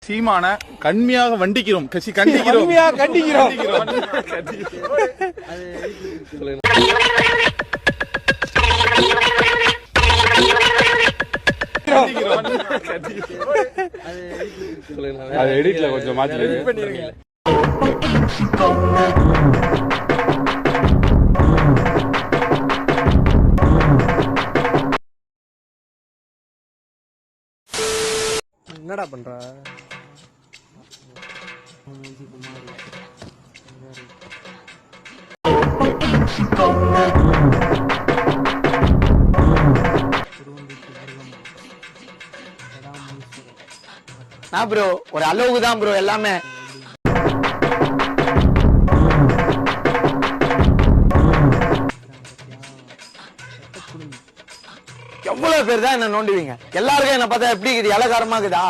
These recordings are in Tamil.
சீமான கண்மையாக வண்டிக்கிறோம், கண்டிக்கிறோம். அது எடிட்ல கொஞ்சம் மாத்தி என்னடா பண்ற? நான் ப்ரோ ஒரு அளவுக்கு தான் ப்ரோ எல்லாமே. எவ்வளவு பேர் தான் என்ன நோண்டுவீங்க? எல்லாருக்கும் என்ன பார்த்தா எப்படி இருக்குது? இலக்காரமா இருக்குதா?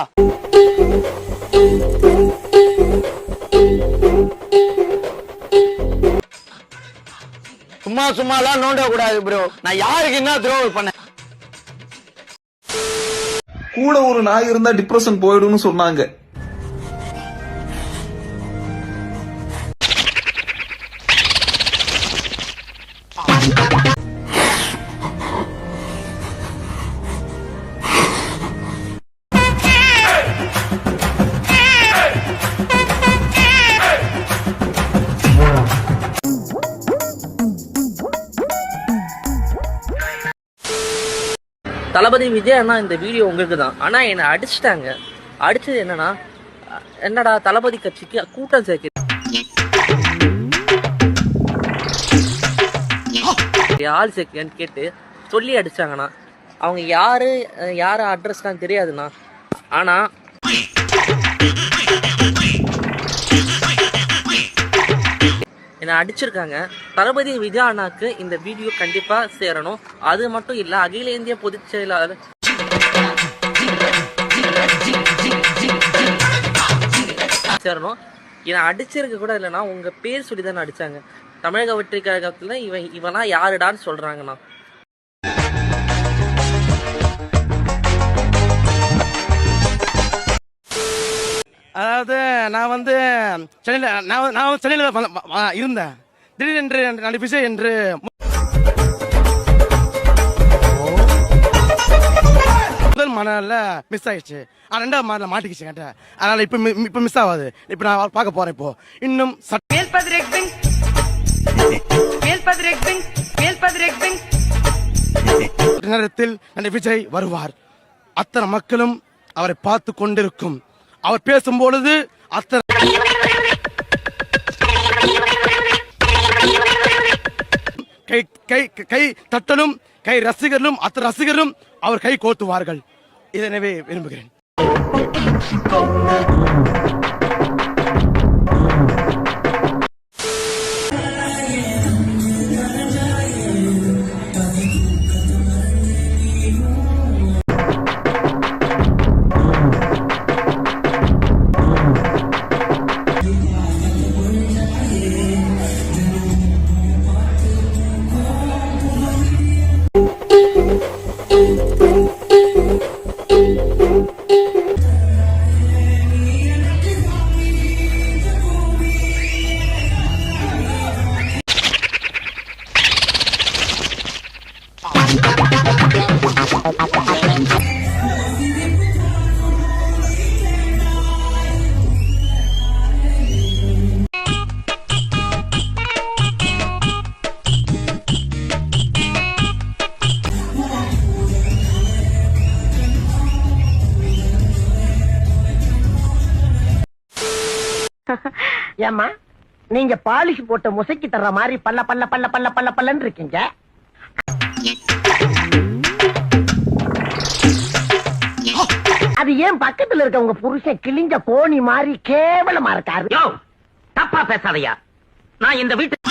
சும்மா சும்மாலாம் நோண்ட கூடாது ப்ரோ. நான் யாருக்கு என்ன துரோகம் பண்ணேன்? கூட ஒரு நாய் இருந்தா டிப்ரெஷன் போயிடும்னு சொன்னாங்க. தளபதி விஜய் அண்ணா, இந்த வீடியோ உங்களுக்கு தான். ஆனா என்னை அடிச்சுட்டாங்க. அடிச்சது என்னடா தளபதி கட்சிக்கு கூட்டம் சேர்க்க ஆள் சேர்க்கன்னு கேட்டு சொல்லி அடிச்சாங்கண்ணா. அவங்க யாரு அட்ரஸ் தான் தெரியாதுண்ணா. ஆனா என்னை அடிச்சிருக்காங்க. தளபதி விஜய் அண்ணாக்கு இந்த வீடியோ கண்டிப்பா சேரணும். அது மட்டும் இல்ல, அகில இந்திய பொதுச் செயலாளர் சேரணும். என்னை அடிச்சிருக்க கூட இல்லைன்னா உங்க பேர் சொல்லி தானே அடிச்சாங்க. தமிழக வெற்றி கழகத்துல இவனா யாருடான்னு சொல்றாங்கண்ணா. அதாவது நான் சென்னையில் இருந்தேன். திடீரென்று நான் விஜய் என்று முதல் மாடல மிஸ் ஆயிடுச்சு. ரெண்டாவது மாடல மாட்டிக்கிச்சு கேட்டேன். அதனால இப்ப மிஸ் ஆகாது. இப்ப நான் பார்க்க போறேன். இப்போ இன்னும் நேரத்தில் விஜய் வருவார். அத்தனை மக்களும் அவரை பார்த்து கொண்டிருக்கும். அவர் பேசும்பொழுது கை தட்டலும் கை ரசிகர்களும் அத்தனை ரசிகர்களும் அவர் கை கோத்துவார்கள். இதனவே விரும்புகிறேன். ஏமா நீங்க பாலிஷ் போட்ட முசைக்கு தர்ற மாதிரி பல்ல பல்ல பல்ல பல்ல பல்ல பல்லன்னு இருக்கீங்க. அது ஏன் பக்கத்துல இருக்க உங்க புருஷன் கிழிஞ்ச கோணி மாதிரி கேவலமா இருக்காரு? தப்பா பேசாதையா. நான் இந்த வீட்டு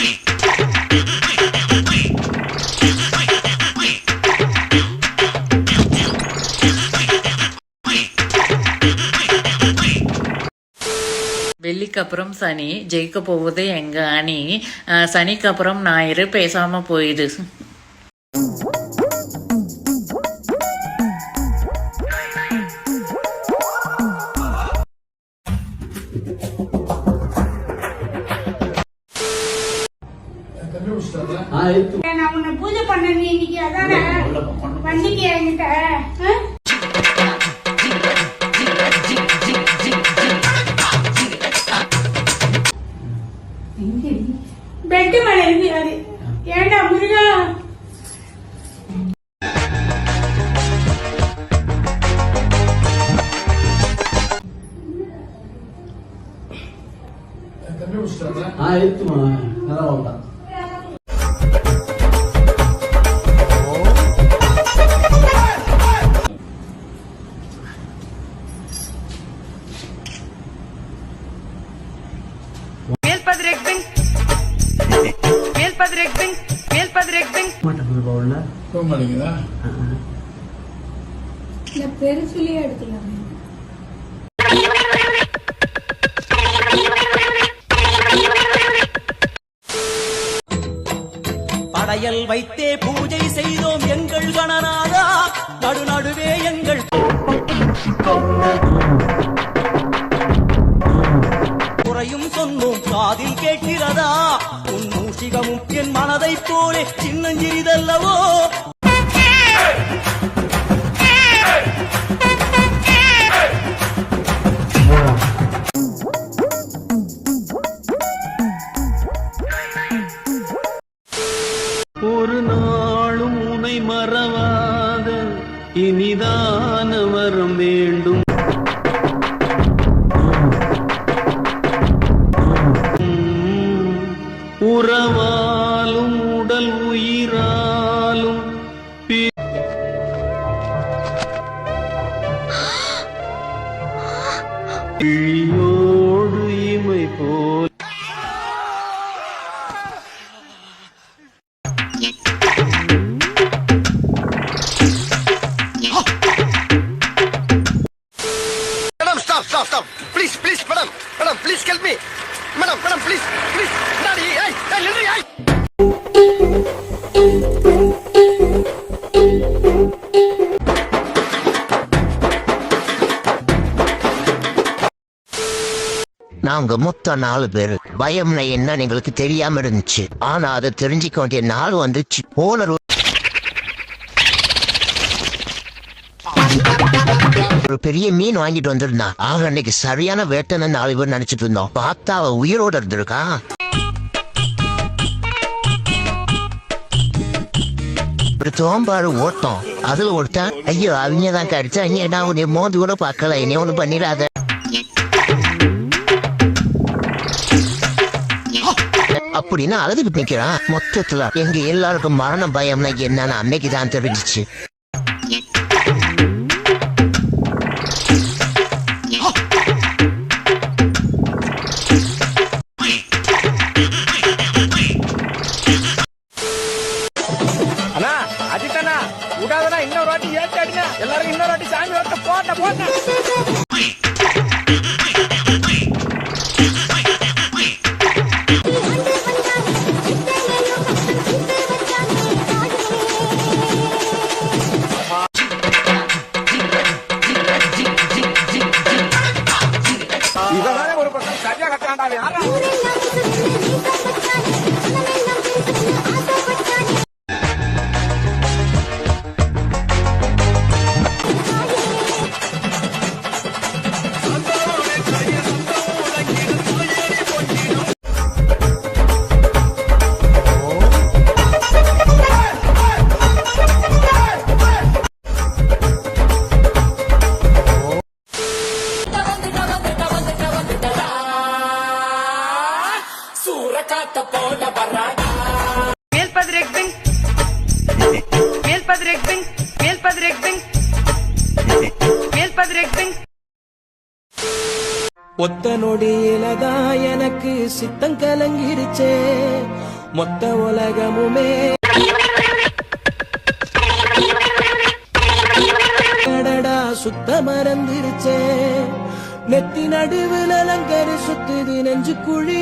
வெள்ளிக்கு அப்புறம் சனி, ஜெயிக்க போவது எங்க அணி. சனிக்கு அப்புறம் ஞாயிறு பேசாம போயிடு. நான் உன்னை பூஜை பண்ண நீ இன்னைக்கு அதானே வண்டிக்கு என்கிட்ட பெட்டு மேல இருக்கிறது ஏண்டா முருகா பெருசுலயே எடுக்கலாம் படையல் வைத்தே பூஜை செய்தோம் எங்கள் கணநாதா நடுநடுவே எங்கள் குறையும் சொன்னோம் காதில் கேட்கிறதா உன் மூஷிகமும் என் மனதைப் போலே சின்னஞ்சிறிதல்லவோ ஒரு நாளும் உனை மறவாத இனிதான வரம் வேண்டும் உறவாலும் உடல் உயிராலும் பிழியோடு இமை போல் Stop. Please, madam, please help me. Madam, please. Daddy, hey. நாங்க மொத்தம் 4 பேரு. பயம்னா என்ன எங்களுக்கு தெரியாம இருந்துச்சு. ஆனா அதை தெரிஞ்சுக்க வேண்டிய நாள் வந்துச்சு. ஓனர் ஒரு பெரிய மீன் வாங்கிட்டு வந்திருந்தான். ஆக அன்னைக்கு சரியான வேட்டைன்னு 4 பேர் நினைச்சிட்டு இருந்தோம். பார்த்தா அவ உயிரோட இருந்திருக்கா. ஒரு தோம்பாரு ஓட்டம். அதுல ஒருத்தன் ஐயோ அவங்க கடிச்சா நான் உன்னை மோந்து கூட பார்க்கல, என்னை ஒண்ணு பண்ணிடாத. அப்படின்னு அழுதுகிட்டு நிக்கிறான். மொத்தத்துல எங்க எல்லாருக்கும் மரண பயம்னா என்னன்னு அன்னைக்குதான் தெரிஞ்சிச்சு. அண்ணா அஜித்தண்ணா விடாதண்ணா, இன்னொரு வாட்டி ஏற்றி அடிங்க. எல்லாரும் இன்னொரு வாட்டி சாமி ஓட்ட போட்ட இதனாலே ஒரு பக்கம் சரியா கட்டாண்டாவே யாரா ஒத்த நொடியிலதான் எனக்கு சித்தம் கலங்கிருச்சே, மொத்த உலகமுமே சுத்த மறந்துருச்சே, நெத்தி நடுவில் அலங்கரி சுத்துது நெஞ்சு குழி.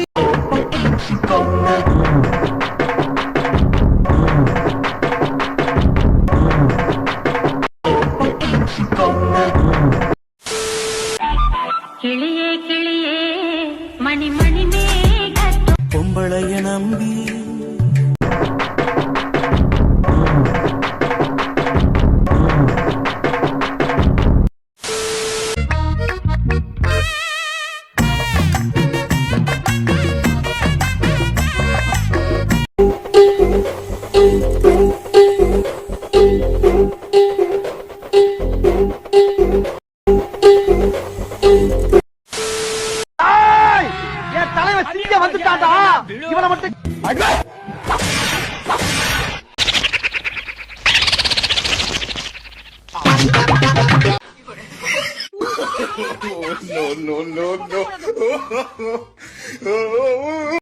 கிளியே கிளியே மணி மணி மேக பொம்பளைய நம்பி இவனை மட்டும் no.